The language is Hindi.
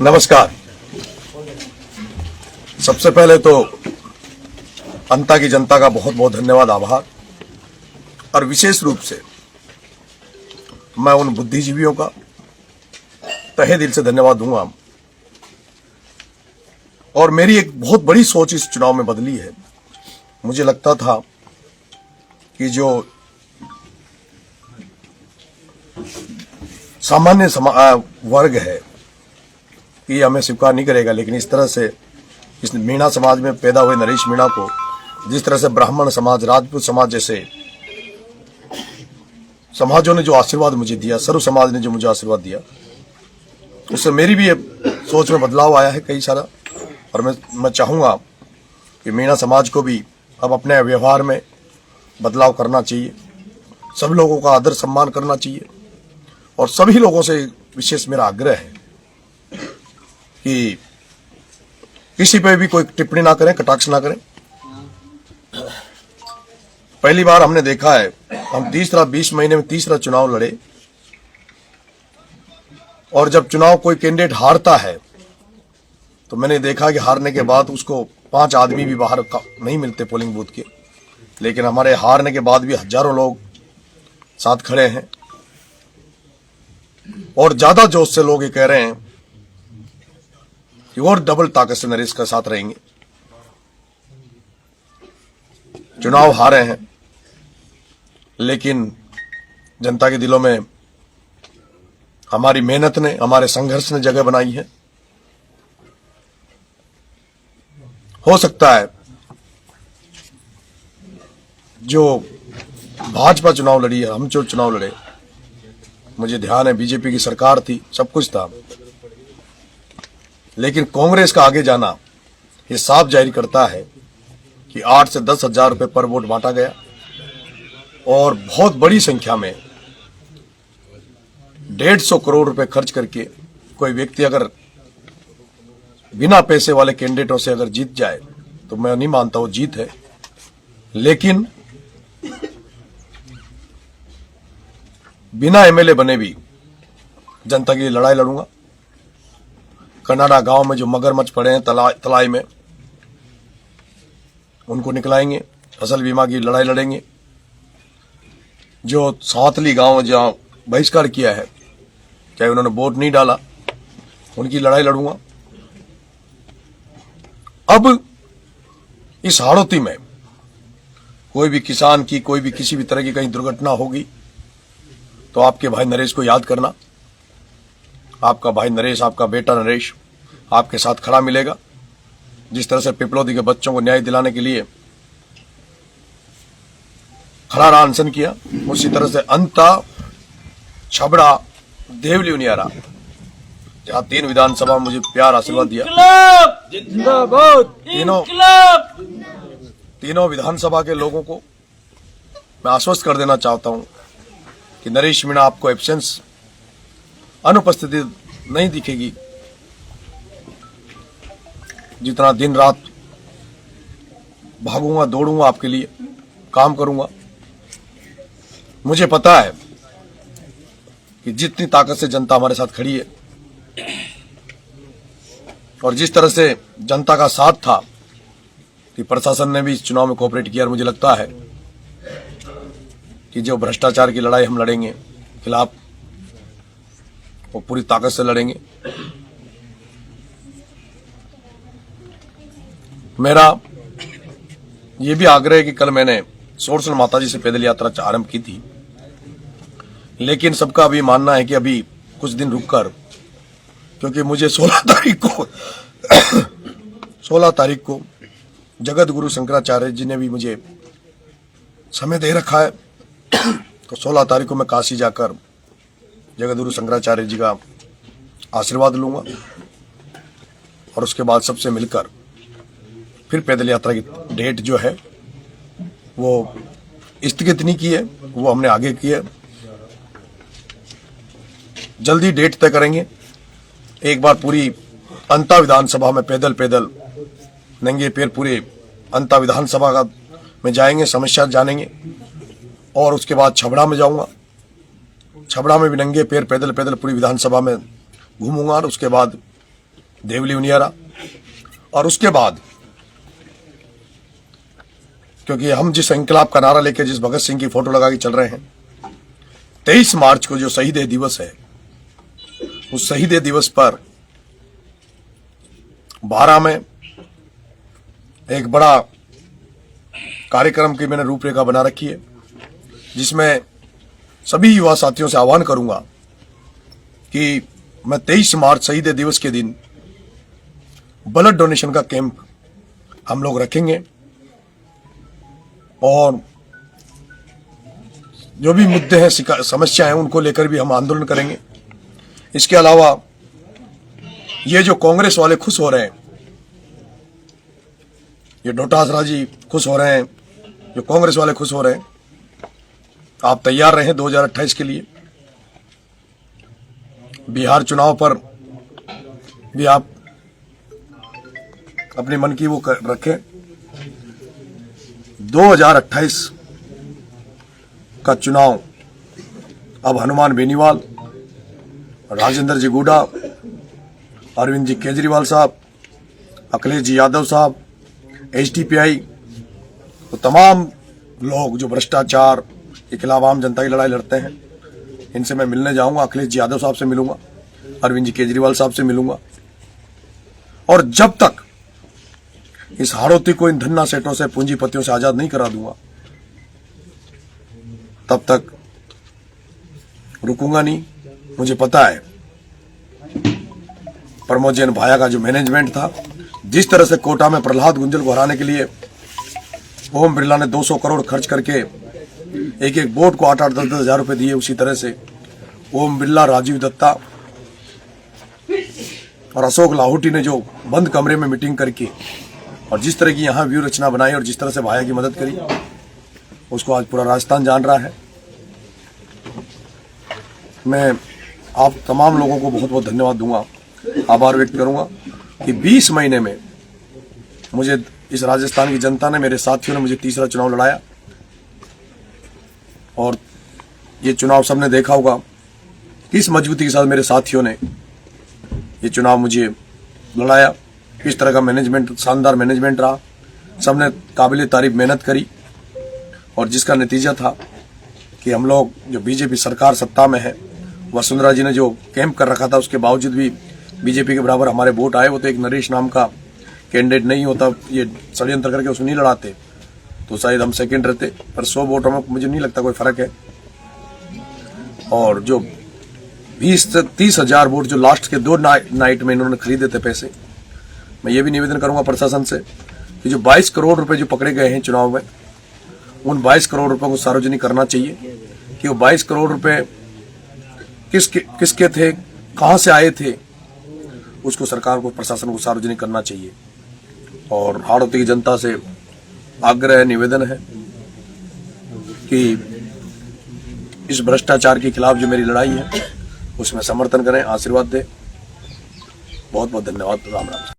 नमस्कार। सबसे पहले तो अंता की जनता का बहुत बहुत धन्यवाद, आभार। और विशेष रूप से मैं उन बुद्धिजीवियों का तहे दिल से धन्यवाद दूंगा। और मेरी एक बहुत बड़ी सोच इस चुनाव में बदली है। मुझे लगता था कि जो सामान्य वर्ग है ये हमें स्वीकार नहीं करेगा, लेकिन इस तरह से इस मीणा समाज में पैदा हुए नरेश मीणा को जिस तरह से ब्राह्मण समाज, राजपूत समाज जैसे समाजों ने जो आशीर्वाद मुझे दिया, सर्व समाज ने जो मुझे आशीर्वाद दिया, उससे मेरी भी सोच में बदलाव आया है कई सारा। और मैं चाहूंगा कि मीणा समाज को भी अब अपने व्यवहार में बदलाव करना चाहिए, सब लोगों का आदर सम्मान करना चाहिए। और सभी लोगों से विशेष मेरा आग्रह है कि किसी पे भी कोई टिप्पणी ना करें, कटाक्ष ना करें। पहली बार हमने देखा है, हम 20 महीने में तीसरा चुनाव लड़े, और जब चुनाव कोई कैंडिडेट हारता है तो मैंने देखा कि हारने के बाद उसको 5 आदमी भी बाहर नहीं मिलते पोलिंग बूथ के, लेकिन हमारे हारने के बाद भी हजारों लोग साथ खड़े हैं। और ज्यादा जोश से लोग ये कह रहे हैं कि और डबल ताकत से नरेश के साथ रहेंगे। चुनाव हारे हैं, लेकिन जनता के दिलों में हमारी मेहनत ने, हमारे संघर्ष ने जगह बनाई है। हो सकता है जो भाजपा चुनाव लड़ी है, हम जो चुनाव लड़े, मुझे ध्यान है बीजेपी की सरकार थी, सब कुछ था, लेकिन कांग्रेस का आगे जाना ये साफ जाहिर करता है कि 8 से 10 हजार रुपए पर वोट बांटा गया। और बहुत बड़ी संख्या में 150 करोड़ रुपए खर्च करके कोई व्यक्ति अगर बिना पैसे वाले कैंडिडेटों से अगर जीत जाए तो मैं नहीं मानता वो जीत है। लेकिन बिना एमएलए बने भी जनता की लड़ाई लड़ूंगा। कनाडा गांव में जो मगरमच्छ पड़े हैं तलाई में, उनको निकलाएंगे। फसल बीमा की लड़ाई लड़ेंगे। जो सातली गांव जहां बहिष्कार किया है, चाहे उन्होंने वोट नहीं डाला, उनकी लड़ाई लड़ूंगा। अब इस हाड़ौती में कोई भी किसान की, कोई भी किसी भी तरह की कहीं दुर्घटना होगी तो आपके भाई नरेश को याद करना। आपका भाई नरेश, आपका बेटा नरेश आपके साथ खड़ा मिलेगा। जिस तरह से पिपलौदी के बच्चों को न्याय दिलाने के लिए खड़ा रहा, अनशन किया, उसी तरह से अंता, छबड़ा, देवली, उनियारा, जहां 3 विधानसभा मुझे प्यार आशीर्वाद दिया, तीनों विधानसभा के लोगों को मैं आश्वस्त कर देना चाहता हूं कि नरेश मीणा आपको एब्सेंस, अनुपस्थिति नहीं दिखेगी। जितना दिन रात भागूंगा, दौड़ूंगा, आपके लिए काम करूंगा। मुझे पता है कि जितनी ताकत से जनता हमारे साथ खड़ी है और जिस तरह से जनता का साथ था कि प्रशासन ने भी इस चुनाव में कोऑपरेट किया, और मुझे लगता है कि जो भ्रष्टाचार की लड़ाई हम लड़ेंगे खिलाफ, वो पूरी ताकत से लड़ेंगे। मेरा ये भी आग्रह है कि कल मैंने सोरसल माता जी से पैदल यात्रा आरंभ की थी, लेकिन सबका अभी मानना है कि अभी कुछ दिन रुककर, क्योंकि मुझे 16 तारीख को जगत गुरु शंकराचार्य जी ने भी मुझे समय दे रखा है। तो 16 तारीख को मैं काशी जाकर जगत गुरु शंकराचार्य जी का आशीर्वाद लूंगा, और उसके बाद सबसे मिलकर फिर पैदल यात्रा की डेट जो है वो स्थगित नहीं की है, वो हमने आगे की है। जल्दी डेट तय करेंगे। एक बार पूरी अंता विधानसभा में पैदल नंगे पैर पूरे अंता विधानसभा का में जाएंगे, समस्या जानेंगे। और उसके बाद छबड़ा में जाऊंगा, छबड़ा में भी नंगे पैर पैदल पूरी विधानसभा में घूमूंगा। और उसके बाद देवली उनियारा। और उसके बाद क्योंकि हम जिस इंकलाब का नारा लेकर जिस भगत सिंह की फोटो लगा के चल रहे हैं, 23 मार्च को जो शहीद दिवस है, उस शहीद दिवस पर 12 में एक बड़ा कार्यक्रम की मैंने रूपरेखा बना रखी है, जिसमें सभी युवा साथियों से आह्वान करूंगा कि मैं 23 मार्च शहीद दिवस के दिन ब्लड डोनेशन का कैंप हम लोग रखेंगे और जो भी मुद्दे हैं, समस्या हैं, उनको लेकर भी हम आंदोलन करेंगे। इसके अलावा ये जो कांग्रेस वाले खुश हो रहे हैं, ये डोटासरा जी खुश हो रहे हैं, जो कांग्रेस वाले खुश हो रहे हैं, आप तैयार रहें 2028 के लिए। बिहार चुनाव पर भी आप अपने मन की वो रखें। 2028 का चुनाव अब हनुमान बेनीवाल, राजेंद्र जी गुडा, अरविंद जी केजरीवाल साहब, अखिलेश जी यादव साहब, HDPI, तो तमाम लोग जो भ्रष्टाचार के खिलाफ आम जनता की लड़ाई लड़ते हैं, इनसे मैं मिलने जाऊंगा। अखिलेश जी यादव साहब से मिलूंगा, अरविंद जी केजरीवाल साहब से मिलूंगा। और जब तक इस हाड़ौती को इन धन्ना सेठों से, पूंजीपतियों से आजाद नहीं करा दूंगा, तब तक रुकूंगा नहीं। मुझे पता है प्रमोद जैन भाया का जो मैनेजमेंट था, जिस तरह से कोटा में प्रहलाद गुंजल को हराने के लिए ओम बिरला ने 200 करोड़ खर्च करके एक एक वोट को 8-8, 10-10 हजार रुपए दिए, उसी तरह से ओम बिरला, राजीव दत्ता और अशोक लाहौटी ने जो बंद कमरे में मीटिंग करके और जिस तरह की यहाँ व्यू रचना बनाई और जिस तरह से भाया की मदद करी, उसको आज पूरा राजस्थान जान रहा है। मैं आप तमाम लोगों को बहुत बहुत धन्यवाद दूंगा, आभार व्यक्त करूंगा कि 20 महीने में मुझे इस राजस्थान की जनता ने, मेरे साथियों ने मुझे तीसरा चुनाव लड़ाया। और ये चुनाव सबने देखा होगा किस मजबूती के साथ मेरे साथियों ने ये चुनाव मुझे लड़ाया, किस तरह का मैनेजमेंट, शानदार मैनेजमेंट रहा। सबने काबिल तारीफ मेहनत करी और जिसका नतीजा था कि हम लोग, जो बीजेपी सरकार सत्ता में है, वसुंधरा जी ने जो कैंप कर रखा था, उसके बावजूद भी बीजेपी के बराबर हमारे वोट आए। वो तो एक नरेश नाम का कैंडिडेट नहीं होता, ये षड्यंत्र करके उसको नहीं लड़ाते तो शायद हम सेकंड रहते, पर 100 वोटों में मुझे नहीं लगता कोई फर्क है। और जो 20 से 30 हजार वोट जो लास्ट के 2 नाइट में इन्होंने खरीदे थे पैसे, मैं ये भी निवेदन करूंगा प्रशासन से कि जो 22 करोड़ रुपए जो पकड़े गए हैं चुनाव में, उन 22 करोड़ रुपए को सार्वजनिक करना चाहिए कि वो 22 करोड़ रुपए किसके थे, कहां से आए थे, उसको सरकार को, प्रशासन को सार्वजनिक करना चाहिए। और हाड़ौती की जनता से आग्रह, निवेदन है कि इस भ्रष्टाचार के खिलाफ जो मेरी लड़ाई है उसमें समर्थन करें, आशीर्वाद दें। बहुत बहुत धन्यवाद। राम राम।